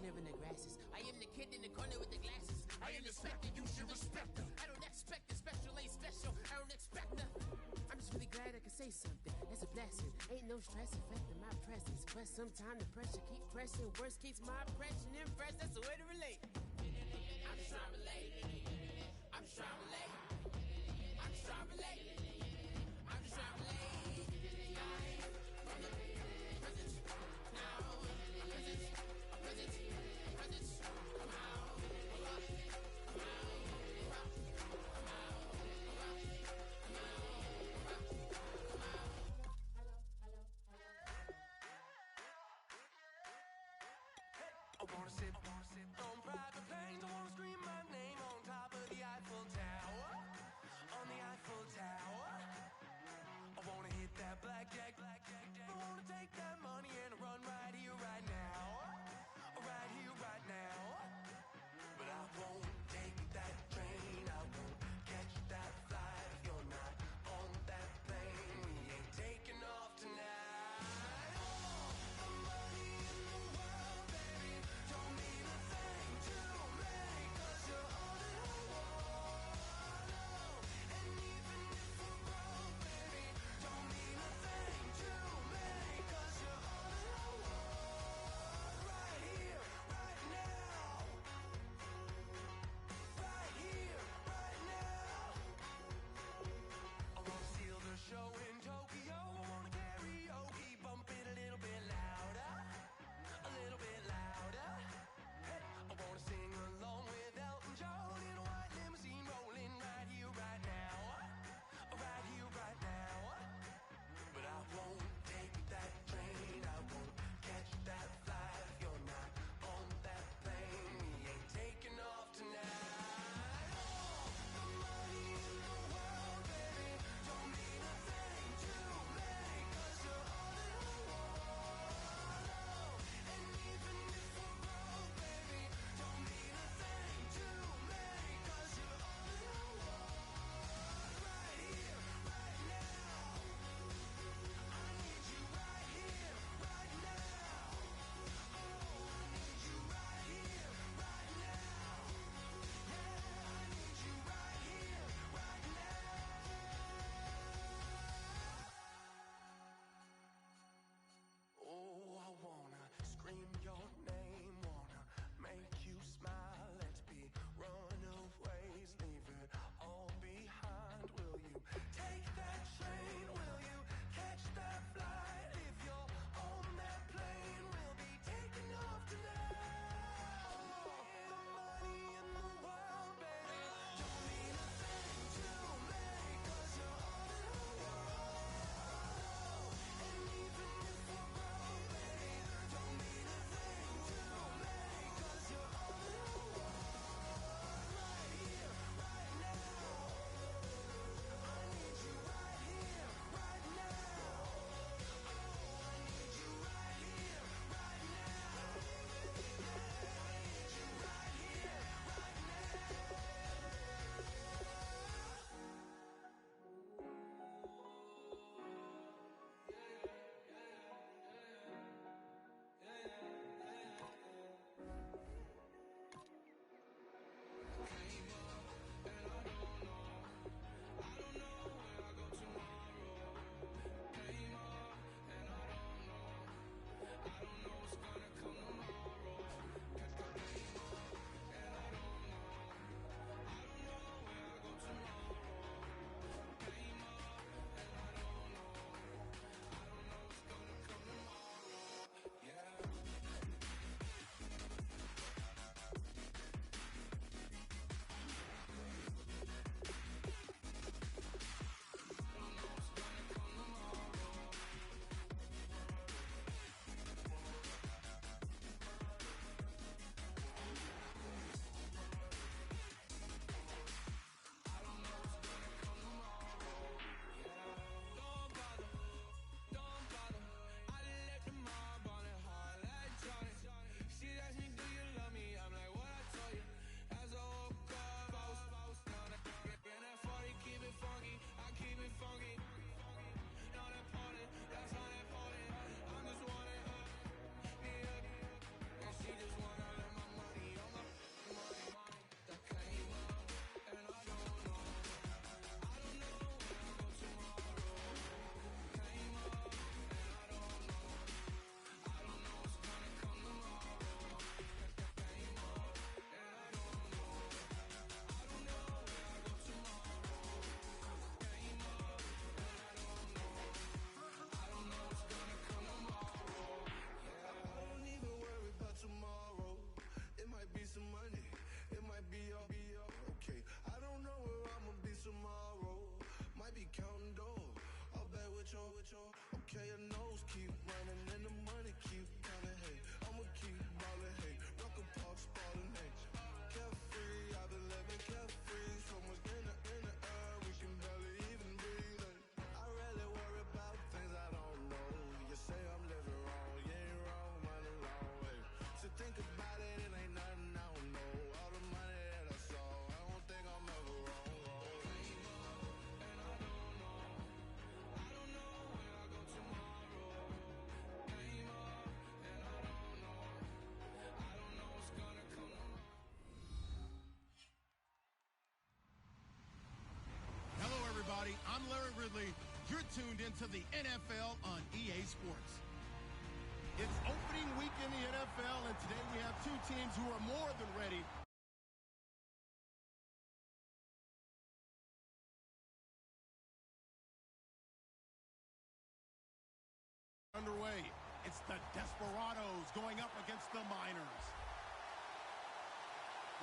never in the grasses. I am the kid in the corner with the glasses. I am the specter, you should respect her. I don't expect the special, ain't special. I don't expect nothing. I'm just really glad I can say something. That's a blessing. Ain't no stress affecting my presence. But sometimes the pressure keep pressing. Worst keeps my impression impressed. That's the way to relate. I'm just trying to relate. I'm just trying to relate. I'm just trying to relate. I'm just trying to relate. From the present, now, present, present, present, come out, come out, come out, come out, come out, I wanna sit on private planes. I wanna scream my name on top of the Eiffel Tower. On the Eiffel Tower. I wanna hit that blackjack. I wanna take that money and run right here, right now. Right here, right now. But I won't take that train. I won't catch that flight if you're not on that plane. We ain't taking off tonight. All the money in the world, baby, don't mean a thing to me. 'Cause tuned into the NFL on EA Sports. It's opening week in the NFL, and today we have two teams who are more than ready. Underway. It's the Desperados going up against the Miners.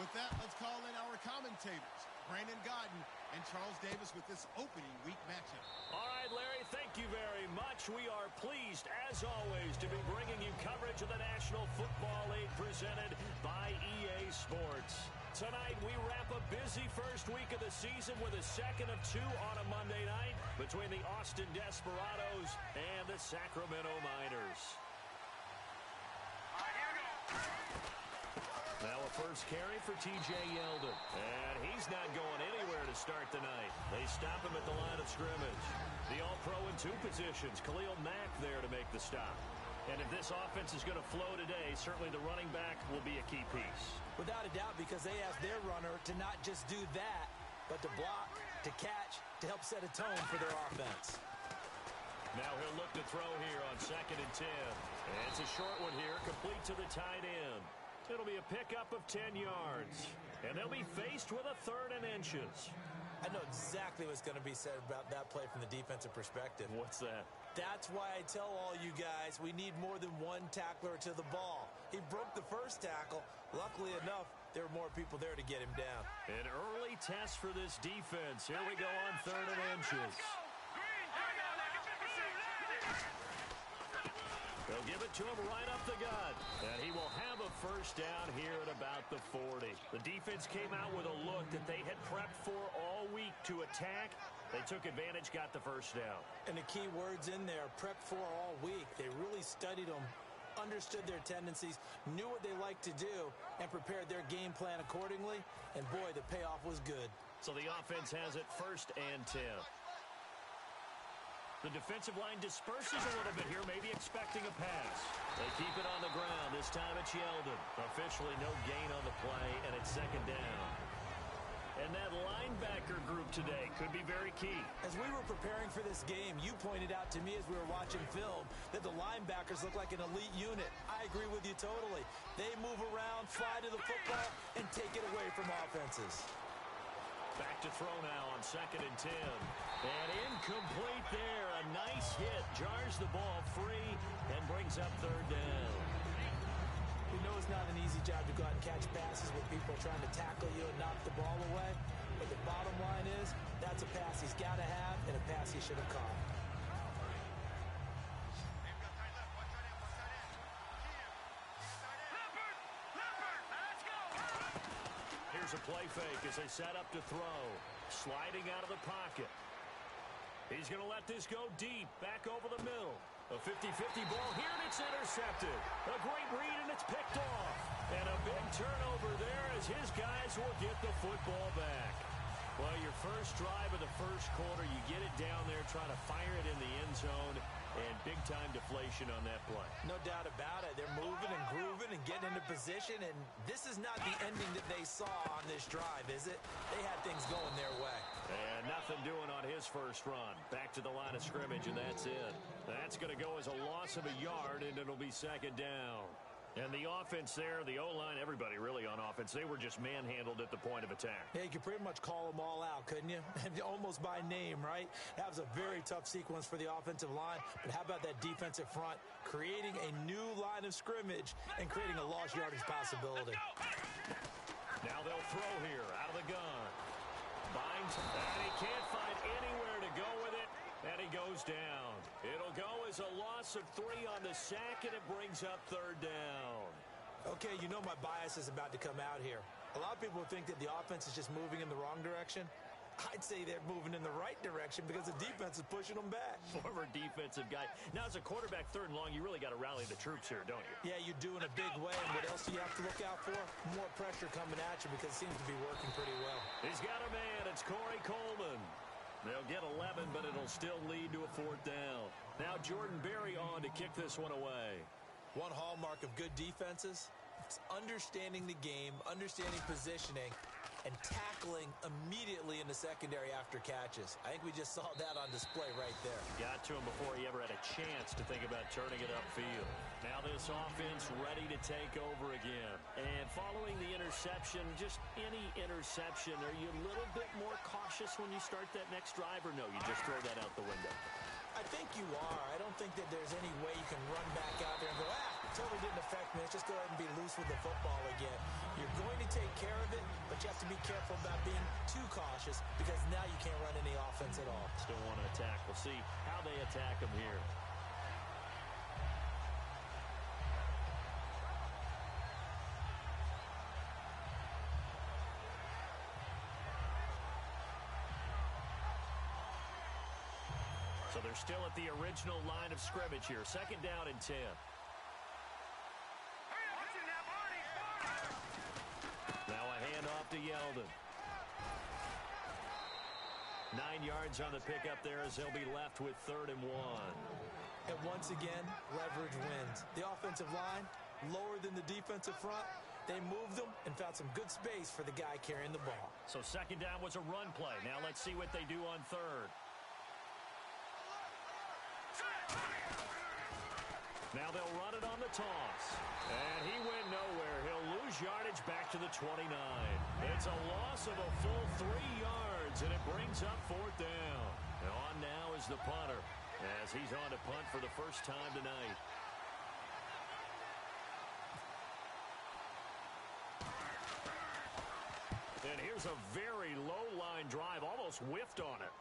With that, let's call in our commentators, Brandon Godden and Charles Davis, with this opening week matchup. All right, Larry, thank you very much. We are pleased, as always, to be bringing you coverage of the National Football League presented by EA Sports. Tonight, we wrap a busy first week of the season with a second of two on a Monday night between the Austin Desperados and the Sacramento Miners. Now a first carry for T.J. Yeldon. And he's not going anywhere to start the night. They stop him at the line of scrimmage. The All-Pro in two positions. Khalil Mack there to make the stop. And if this offense is going to flow today, certainly the running back will be a key piece. Without a doubt, because they asked their runner to not just do that, but to block, to catch, to help set a tone for their offense. Now he'll look to throw here on 2nd and 10. And it's a short one here, complete to the tight end. It'll be a pickup of 10 yards. And they'll be faced with a 3rd and inches. I know exactly what's going to be said about that play from the defensive perspective. What's that? That's why I tell all you guys we need more than one tackler to the ball. He broke the first tackle. Luckily enough, there were more people there to get him down. An early test for this defense. Here we go on 3rd and inches. They'll give it to him right up the gut. And he will have a first down here at about the 40. The defense came out with a look that they had prepped for all week to attack. They took advantage, got the first down. And the key words in there, prepped for all week. They really studied them, understood their tendencies, knew what they like to do, and prepared their game plan accordingly. And boy, the payoff was good. So the offense has it 1st and 10. The defensive line disperses a little bit here, maybe expecting a pass. They keep it on the ground. This time it's Yeldon. Officially no gain on the play, and it's 2nd down. And that linebacker group today could be very key. As we were preparing for this game, you pointed out to me as we were watching film that the linebackers look like an elite unit. I agree with you totally. They move around, fly to the football, and take it away from offenses. Back to throw now on 2nd and 10. And incomplete there. A nice hit. Jars the ball free and brings up 3rd down. We know it's not an easy job to go out and catch passes when people are trying to tackle you and knock the ball away. But the bottom line is, that's a pass he's got to have and a pass he should have caught. Here's a play fake as they set up to throw. Sliding out of the pocket. He's going to let this go deep. Back over the middle. A 50-50 ball here, and it's intercepted. A great read, and it's picked off. And a big turnover there as his guys will get the football back. Well, your first drive of the first quarter, you get it down there, try to fire it in the end zone, and big-time deflation on that play. No doubt about it. They're moving and grooving and getting into position, and this is not the ending that they saw on this drive, is it? They had things going their way. And nothing doing on his first run. Back to the line of scrimmage, and that's it. That's going to go as a loss of a yard, and it'll be 2nd down. And the offense there, the O-line, everybody really on offense, they were just manhandled at the point of attack. Yeah, you could pretty much call them all out, couldn't you? Almost by name, right? That was a very tough sequence for the offensive line. But how about that defensive front creating a new line of scrimmage and creating a lost yardage possibility? Now they'll throw here out of the gun. Binds, and he can't find anywhere to go with it, and he goes down. It'll go as a loss of 3 on the sack, and it brings up 3rd down. Okay, you know my bias is about to come out here. A lot of people think that the offense is just moving in the wrong direction. I'd say they're moving in the right direction because the defense is pushing them back. Former defensive guy. Now, as a quarterback, 3rd and long, you really got to rally the troops here, don't you? Yeah, you do in a big way. And what else do you have to look out for? More pressure coming at you because it seems to be working pretty well. He's got a man. It's Corey Coleman. They'll get 11, but it'll still lead to a 4th down. Now Jordan Berry on to kick this one away. One hallmark of good defenses, it's understanding the game, understanding positioning, and tackling immediately in the secondary after catches. I think we just saw that on display right there. Got to him before he ever had a chance to think about turning it upfield. Now this offense ready to take over again. And following the interception, just any interception, are you a little bit more cautious when you start that next drive, or no, you just throw that out the window? I think you are. I don't think that there's any way you can run back out there and go, totally didn't affect me. Let's just go ahead and be loose with the football again. You're going to take care of it, but you have to be careful about being too cautious because now you can't run any offense at all. Still want to attack. We'll see how they attack them here. So they're still at the original line of scrimmage here. Second down and 10. Now a handoff to Yeldon. 9 yards on the pickup there as they'll be left with 3rd and 1. And once again, leverage wins. The offensive line, lower than the defensive front. They moved them and found some good space for the guy carrying the ball. So second down was a run play. Now let's see what they do on 3rd. Now they'll run it on the toss. And he went nowhere. He'll lose yardage back to the 29. It's a loss of a full 3 yards, and it brings up 4th down. And on now is the punter, as he's on to punt for the first time tonight. And here's a very low-line drive, almost whiffed on it.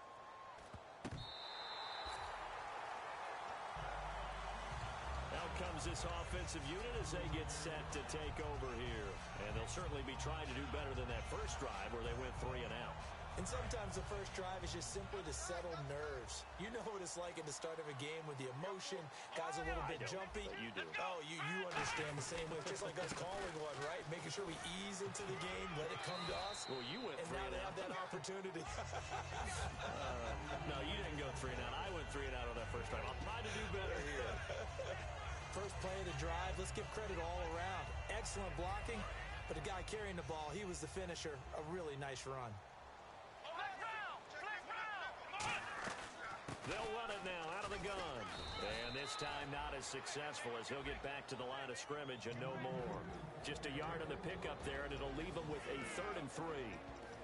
Out comes this offensive unit as they get set to take over here. And they'll certainly be trying to do better than that first drive where they went 3 and out. And sometimes the first drive is just simply to settle nerves. You know what it's like at the start of a game with the emotion. Guys a little bit jumpy. But you do. Oh, you understand the same way. Just like us calling one, right? Making sure we ease into the game, let it come to us. Well, you went 3 and out. And now they have that opportunity. No, you didn't go 3 and out. I went 3 and out on that first drive. I'll try to do better here. First play of the drive, let's give credit all around. Excellent blocking, but the guy carrying the ball, he was the finisher. A really nice run. They'll run it now out of the gun. And this time not as successful as he'll get back to the line of scrimmage and no more. Just a yard on the pickup there, and it'll leave him with a 3rd and 3.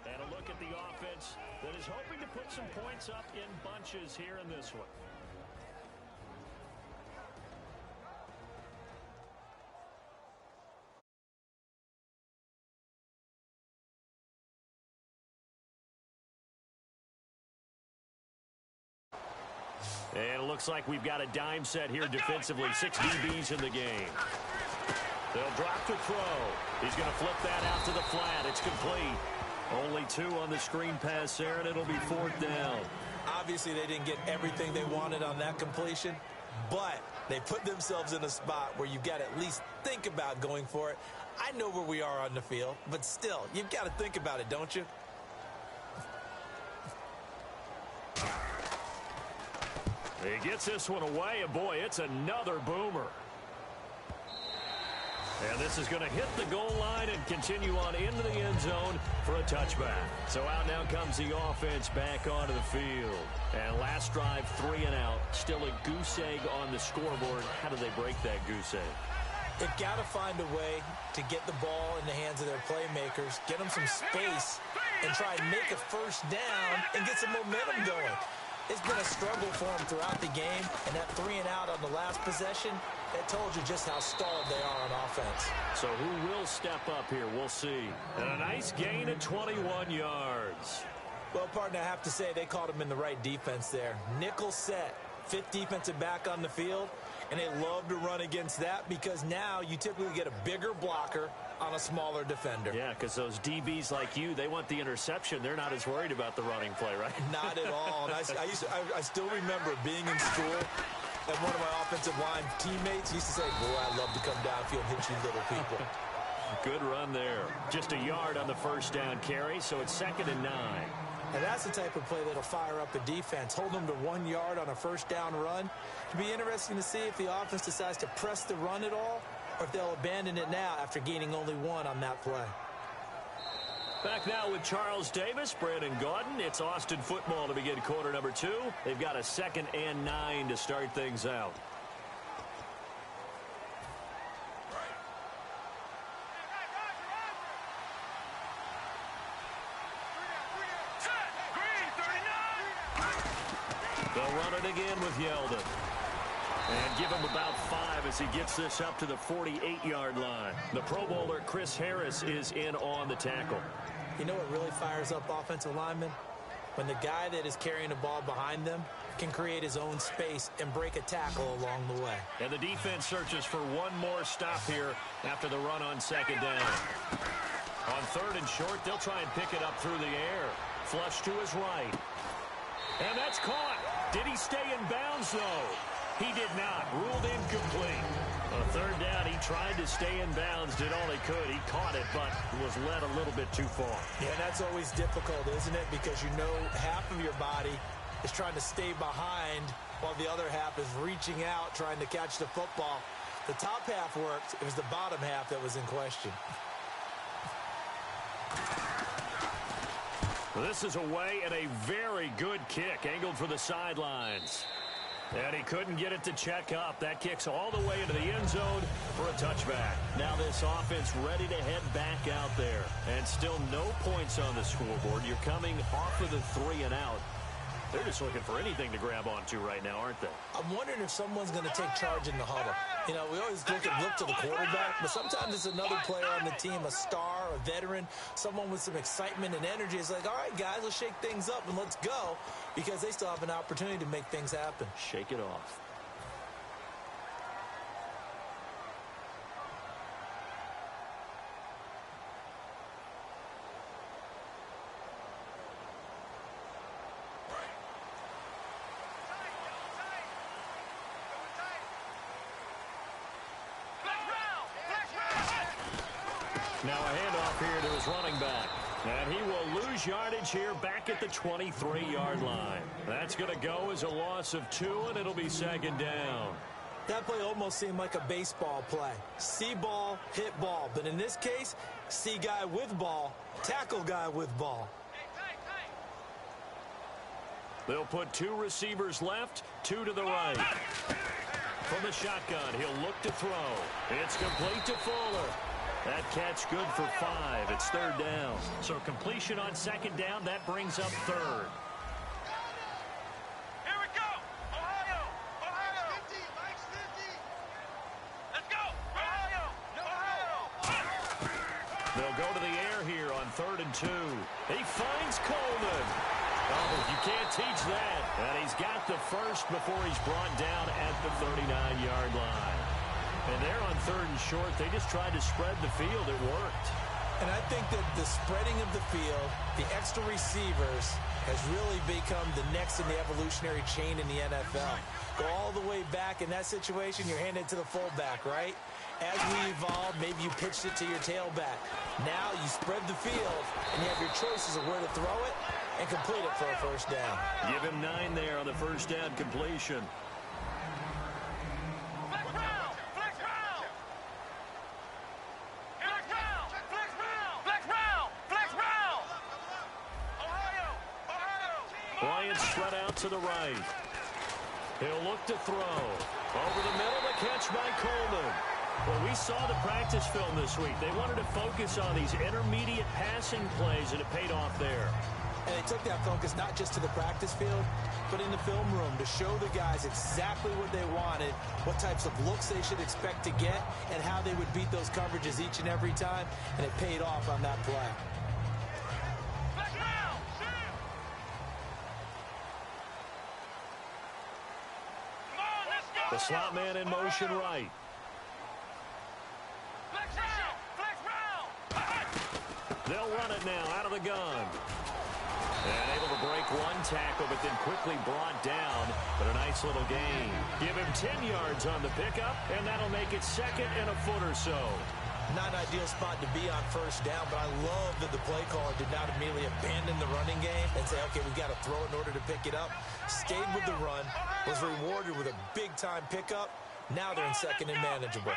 And a look at the offense that is hoping to put some points up in bunches here in this one. And it looks like we've got a dime set here defensively. 6 DBs in the game. They'll drop to throw. He's going to flip that out to the flat. It's complete. Only 2 on the screen pass there, and it'll be 4th down. Obviously, they didn't get everything they wanted on that completion, but they put themselves in a spot where you've got to at least think about going for it. I know where we are on the field, but still, you've got to think about it, don't you? He gets this one away, and boy, it's another boomer. And this is going to hit the goal line and continue on into the end zone for a touchback. So out now comes the offense back onto the field. And last drive, 3 and out. Still a goose egg on the scoreboard. How do they break that goose egg? They've got to find a way to get the ball in the hands of their playmakers, get them some space, and try and make a first down and get some momentum going. It's been a struggle for them throughout the game, and that 3 and out on the last possession, that told you just how stalled they are on offense. So who will step up here? We'll see. And a nice gain of 21 yards. Well, partner, I have to say they caught him in the right defense there. Nickel set, 5th defensive back on the field, and they love to run against that because now you typically get a bigger blocker on a smaller defender. Yeah, because those DBs like you, they want the interception. They're not as worried about the running play, right? Not at all. And I still remember being in school, and one of my offensive line teammates used to say, boy, I love to come downfield and hit you little people. Good run there. Just a yard on the first down carry, so it's 2nd and 9. And that's the type of play that'll fire up a defense. Hold them to 1 yard on a first down run. It'll be interesting to see if the offense decides to press the run at all, or if they'll abandon it now after gaining only 1 on that play. Back now with Charles Davis, Brandon Gaudin. It's Austin football to begin quarter number 2. They've got a 2nd and 9 to start things out. They'll run it again with Yeldon. And give him about 5 as he gets this up to the 48-yard line. The Pro Bowler Chris Harris is in on the tackle. You know what really fires up offensive linemen? When the guy that is carrying the ball behind them can create his own space and break a tackle along the way. And the defense searches for one more stop here after the run on 2nd down. On 3rd and short, they'll try and pick it up through the air. Flush to his right. And that's caught. Did he stay in bounds, though? He did not. Ruled incomplete. On 3rd down, he tried to stay in bounds, did all he could. He caught it, but was led a little bit too far. Yeah, that's always difficult, isn't it? Because you know half of your body is trying to stay behind while the other half is reaching out, trying to catch the football. The top half worked. It was the bottom half that was in question. Well, this is away and a very good kick, angled for the sidelines. And he couldn't get it to check up. That kicks all the way into the end zone for a touchback. Now this offense ready to head back out there. And still no points on the scoreboard. You're coming off of the 3 and out. They're just looking for anything to grab onto right now, aren't they? I'm wondering if someone's going to take charge in the huddle. You know, we always look to the quarterback, but sometimes it's another player on the team, a star, a veteran, someone with some excitement and energy. It's like, all right, guys, let's shake things up and let's go, because they still have an opportunity to make things happen. Shake it off. Now a handoff here to his running back. And he will lose yardage here back at the 23-yard line. That's going to go as a loss of 2, and it'll be 2nd down. That play almost seemed like a baseball play. See ball, hit ball. But in this case, see guy with ball, tackle guy with ball. They'll put 2 receivers left, 2 to the right. From the shotgun, he'll look to throw. It's complete to Fuller. That catch good for 5. It's 3rd down. So completion on 2nd down, that brings up 3rd. Here we go! Ohio! Ohio! 50, Mike's 50! Let's go! Ohio! Ohio! They'll go to the air here on 3rd and 2. He finds Coleman. Oh, you can't teach that. And he's got the first before he's brought down at the 39-yard line. And there on 3rd and short, they just tried to spread the field. It worked. And I think that the spreading of the field, the extra receivers, has really become the next in the evolutionary chain in the NFL. Go all the way back in that situation, you're handed to the fullback, right? As we evolve, maybe you pitched it to your tailback. Now you spread the field, and you have your choices of where to throw it and complete it for a 1st down. Give him 9 there on the 1st down completion. Bryant spread out to the right. He'll look to throw. Over the middle, the catch by Coleman. Well, we saw the practice film this week. They wanted to focus on these intermediate passing plays, and it paid off there. And they took that focus not just to the practice field, but in the film room to show the guys exactly what they wanted, what types of looks they should expect to get, and how they would beat those coverages each and every time, and it paid off on that play. The slot man in motion right. They'll run it now out of the gun. And able to break one tackle, but then quickly brought down. But a nice little gain. Give him 10 yards on the pickup, and that'll make it 2nd and a foot or so. Not an ideal spot to be on 1st down, but I love that the play caller did not immediately abandon the running game and say, okay, we've got to throw it in order to pick it up. Stayed with the run, was rewarded with a big-time pickup. Now they're in 2nd and manageable.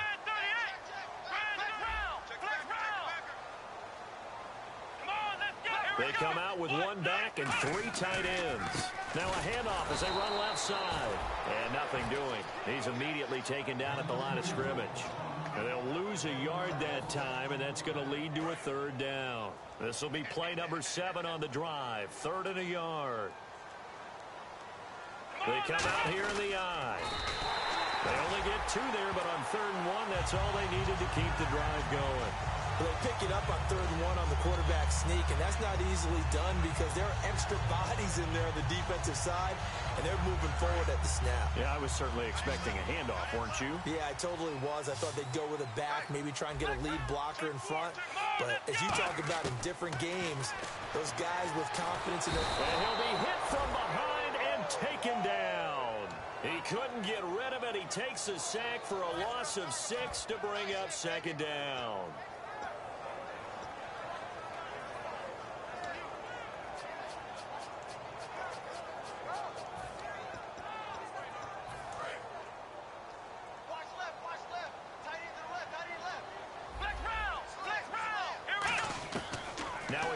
They come out with one back and 3 tight ends. Now a handoff as they run left side. And nothing doing. He's immediately taken down at the line of scrimmage. And they'll lose a yard that time, and that's going to lead to a 3rd down. This will be play number 7 on the drive. 3rd and a yard. They come out here in the eye. They only get 2 there, but on 3rd and 1, that's all they needed to keep the drive going. They pick it up on 3rd and 1 on the quarterback sneak, and that's not easily done because there are extra bodies in there on the defensive side, and they're moving forward at the snap. Yeah, I was certainly expecting a handoff, weren't you? Yeah, I totally was. I thought they'd go with a back, maybe try and get a lead blocker in front. But as you talk about in different games, those guys with confidence in their... And he'll be hit from behind and taken down. He couldn't get rid of it. He takes a sack for a loss of 6 to bring up 2nd down.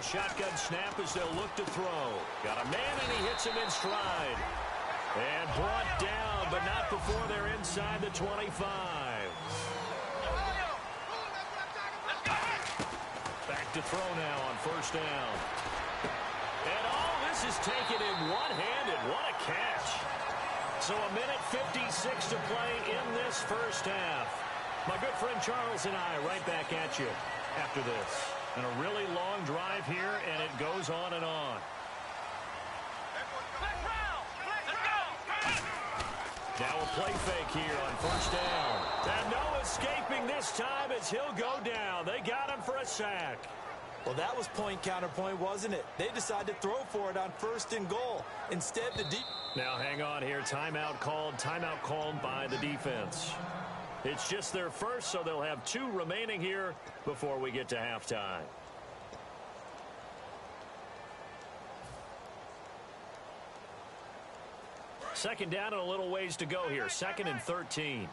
Shotgun snap as they'll look to throw. Got a man, and he hits him in stride. And brought down, but not before they're inside the 25. Back to throw now on 1st down. And all this is taken in one-handed. What a catch. So a minute 56 to play in this 1st half. My good friend Charles and I right back at you after this. And a really long drive here, and it goes on and on. Now a play fake here on 1st down. And no escaping this time as he'll go down. They got him for a sack. Well, that was point counterpoint, wasn't it? They decided to throw for it on 1st and goal. Instead, the deep... Now hang on here. Timeout called by the defense. It's just their first, so they'll have 2 remaining here before we get to halftime. Second down and a little ways to go here. 2nd and 13.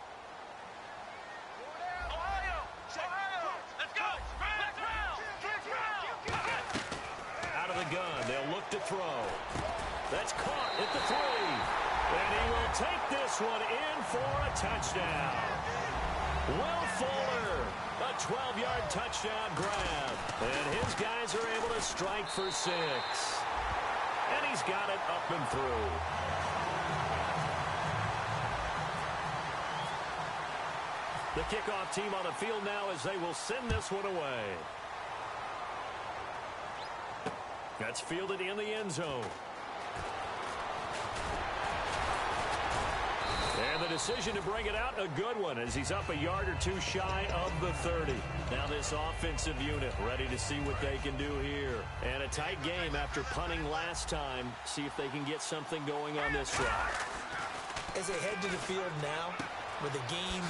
Out of the gun, they'll look to throw. That's caught at the 3. And he will take this one in for a touchdown. Will Fuller, a 12-yard touchdown grab. And his guys are able to strike for 6. And he's got it up and through. The kickoff team on the field now as they will send this one away. That's fielded in the end zone. And the decision to bring it out, a good one, as he's up a yard or 2 shy of the 30. Now this offensive unit ready to see what they can do here. And a tight game after punting last time. See if they can get something going on this drive. As they head to the field now, with the game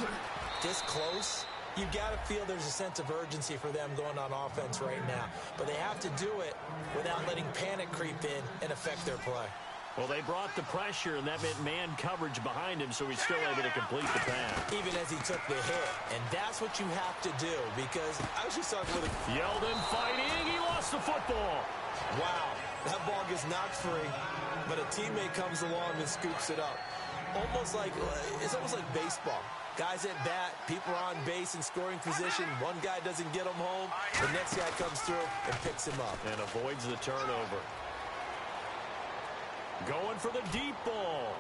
this close, you've got to feel there's a sense of urgency for them going on offense right now. But they have to do it without letting panic creep in and affect their play. Well, they brought the pressure, and that meant man coverage behind him, so he's still able to complete the pass. Even as he took the hit. And that's what you have to do, because I was just talking with a... Yeldon fighting. He lost the football. Wow. That ball gets knocked free, but a teammate comes along and scoops it up. It's almost like baseball. Guys at bat, people are on base in scoring position. One guy doesn't get him home. The next guy comes through and picks him up. And avoids the turnover. Going for the deep ball.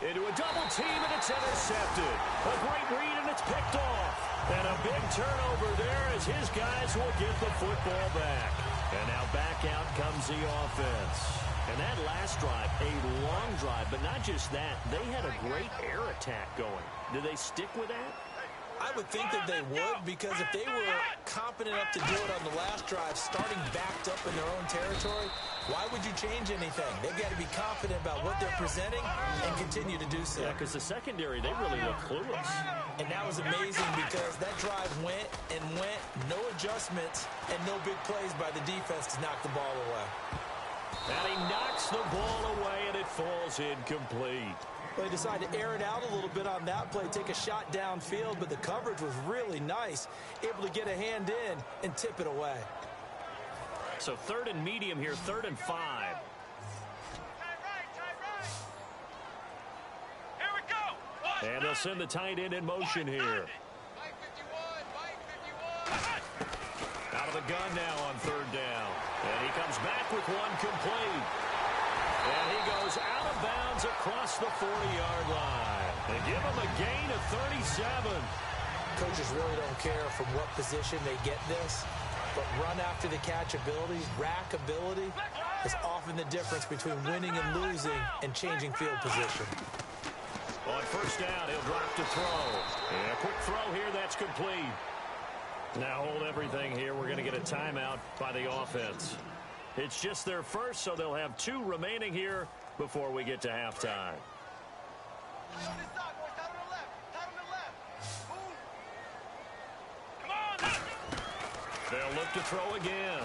Into a double team, and it's intercepted. A great read, and it's picked off. And a big turnover there as his guys will get the football back. And now back out comes the offense. And that last drive, a long drive, but not just that. They had a great air attack going. Do they stick with that? I would think that they would, because if they were confident enough to do it on the last drive, starting backed up in their own territory, why would you change anything? They've got to be confident about what they're presenting and continue to do so. Yeah, because the secondary, they really look clueless. And that was amazing because that drive went and went, no adjustments, and no big plays by the defense to knock the ball away. And he knocks the ball away, and it falls incomplete. They decided to air it out a little bit on that play, take a shot downfield, but the coverage was really nice, able to get a hand in and tip it away. So third and medium here, 3rd and 5. And they'll send the tight end in motion here. Out of the gun now on 3rd down. And he comes back with one complete. And he goes out of bounds across the 40-yard line. They give him a gain of 37. Coaches really don't care from what position they get this, but run after the catch ability, rack ability is often the difference between winning and losing and changing field position. On 1st down, he'll drop to throw. And a quick throw here, that's complete. Now hold everything here. We're going to get a timeout by the offense. It's just their first, so they'll have 2 remaining here before we get to halftime. They'll look to throw again.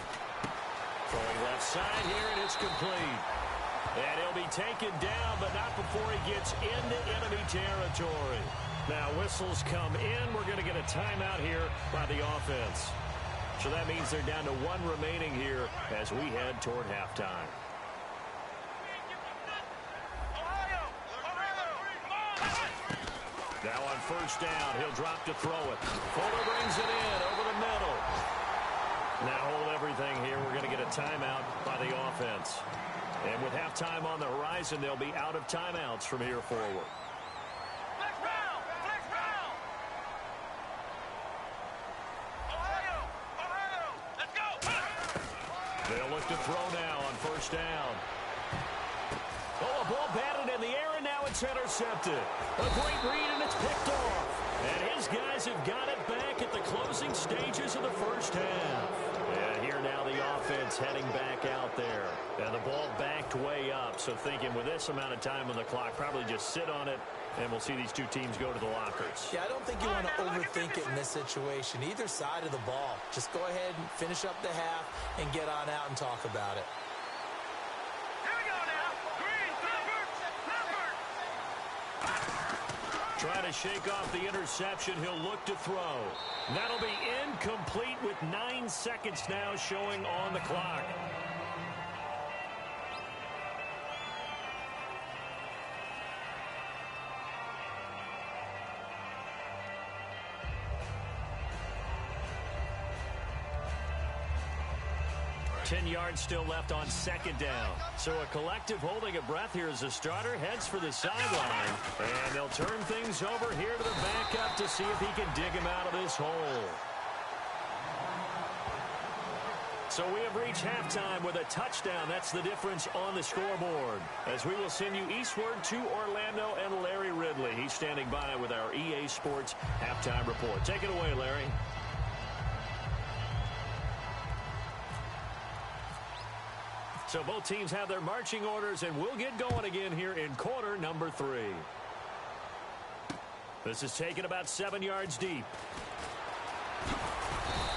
Throwing left side here, and it's complete. And he'll be taken down, but not before he gets into enemy territory. Now whistles come in. We're going to get a timeout here by the offense. So that means they're down to 1 remaining here as we head toward halftime. Now on 1st down, he'll drop to throw it. Fuller brings it in over the middle. Now hold everything here. We're going to get a timeout by the offense. And with halftime on the horizon, they'll be out of timeouts from here forward. They'll look to throw now on 1st down. Oh, a ball batted in the air, and now it's intercepted. A great read, and it's picked off. And his guys have got it back at the closing stages of the 1st half. And here now the offense heading back out there. And the ball backed way up. So thinking with this amount of time on the clock, probably just sit on it, and we'll see these 2 teams go to the lockers. Yeah, I don't think you want to overthink it in this situation. Either side of the ball. Just go ahead and finish up the half and get on out and talk about it. Trying to shake off the interception. He'll look to throw. That'll be incomplete with 9 seconds now showing on the clock. Ten yards still left on 2nd down. So a collective holding of breath here as the starter heads for the sideline. And they'll turn things over here to the backup to see if he can dig him out of this hole. So we have reached halftime with a touchdown. That's the difference on the scoreboard. As we will send you eastward to Orlando and Larry Ridley. He's standing by with our EA Sports halftime report. Take it away, Larry. So both teams have their marching orders, and we'll get going again here in quarter number 3. This is taken about 7 yards deep.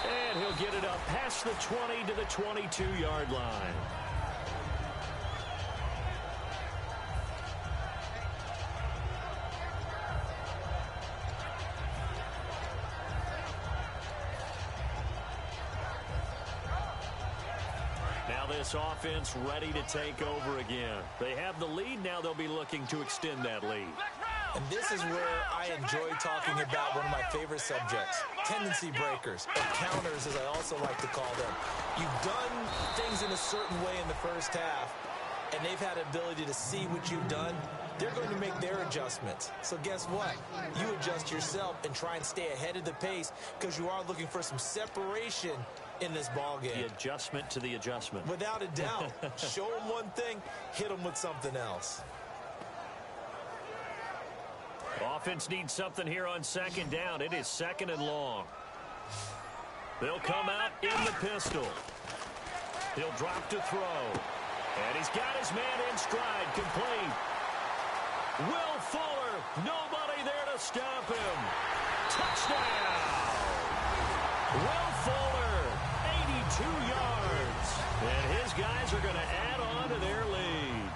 And he'll get it up past the 20 to the 22-yard line. This offense ready to take over again. They have the lead. Now they'll be looking to extend that lead. And this is where I enjoy talking about one of my favorite subjects, tendency breakers, or counters as I also like to call them. You've done things in a certain way in the 1st half, and they've had ability to see what you've done. They're going to make their adjustments. So guess what? You adjust yourself and try and stay ahead of the pace because you are looking for some separation in this ball game. The adjustment to the adjustment. Without a doubt. Show them one thing, hit them with something else. Offense needs something here on 2nd down. It is 2nd and long. They'll come out in the pistol. He'll drop to throw. And he's got his man in stride, complete. Will Fuller, nobody there to stop him. Touchdown! Will Fuller, 82 yards. And his guys are going to add on to their lead.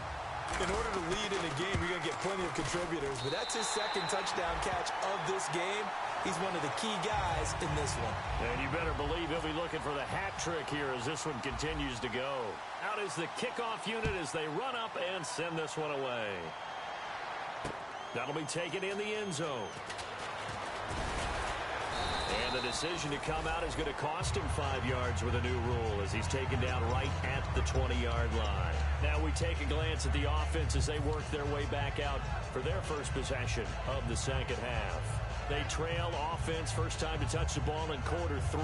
In order to lead in a game, you're going to get plenty of contributors, but that's his 2nd touchdown catch of this game. He's one of the key guys in this one. And you better believe he'll be looking for the hat trick here as this one continues to go. Out is the kickoff unit as they run up and send this one away. That'll be taken in the end zone. And the decision to come out is going to cost him 5 yards with a new rule as he's taken down right at the 20-yard line. Now we take a glance at the offense as they work their way back out for their first possession of the second half. They trail offense, first time to touch the ball in quarter 3,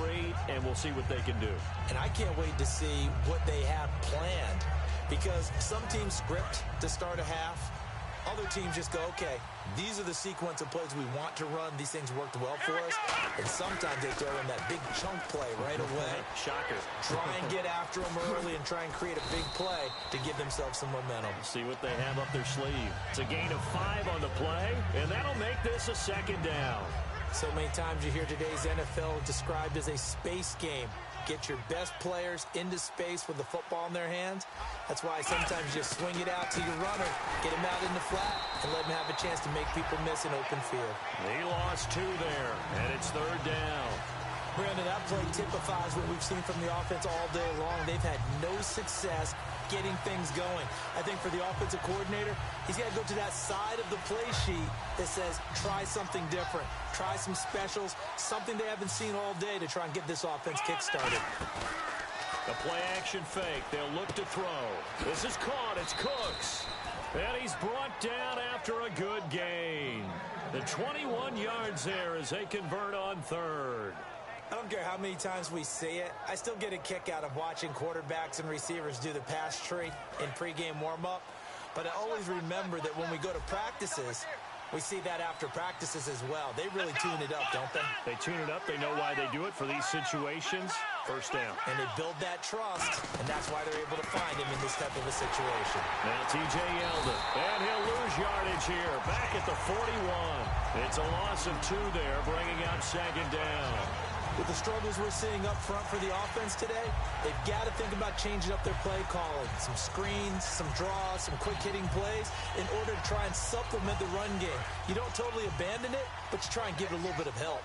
and we'll see what they can do. And I can't wait to see what they have planned, because some teams script to start a half. Other teams just go, okay, these are the sequence of plays we want to run. These things worked well for us. And sometimes they throw in that big chunk play right away. Shocker. Try and get after them early and try and create a big play to give themselves some momentum. See what they have up their sleeve. It's a gain of 5 on the play, and that'll make this a second down. So many times you hear today's NFL described as a space game. Get your best players into space with the football in their hands. That's why sometimes you just swing it out to your runner, get him out in the flat, and let him have a chance to make people miss an open field. He lost 2 there, and it's third down. Brandon, that play typifies what we've seen from the offense all day long. They've had no success getting things going. I think for the offensive coordinator, he's got to go to that side of the play sheet that says, try something different. Try some specials, something they haven't seen all day to try and get this offense kick-started. The play-action fake. They'll look to throw. This is caught. It's Cooks. And he's brought down after a good gain. The 21 yards there as they convert on third. I don't care how many times we see it. I still get a kick out of watching quarterbacks and receivers do the pass tree in pregame warm-up. But I always remember that when we go to practices, we see that after practices as well. They really tune it up, don't they? They tune it up. They know why they do it for these situations. First down. And they build that trust, and that's why they're able to find him in this type of a situation. Now T.J. Yeldon, and he'll lose yardage here. Back at the 41. It's a loss of 2 there, bringing out second down. With the struggles we're seeing up front for the offense today, they've got to think about changing up their play calling. Some screens, some draws, some quick-hitting plays in order to try and supplement the run game. You don't totally abandon it, but you try and give it a little bit of help.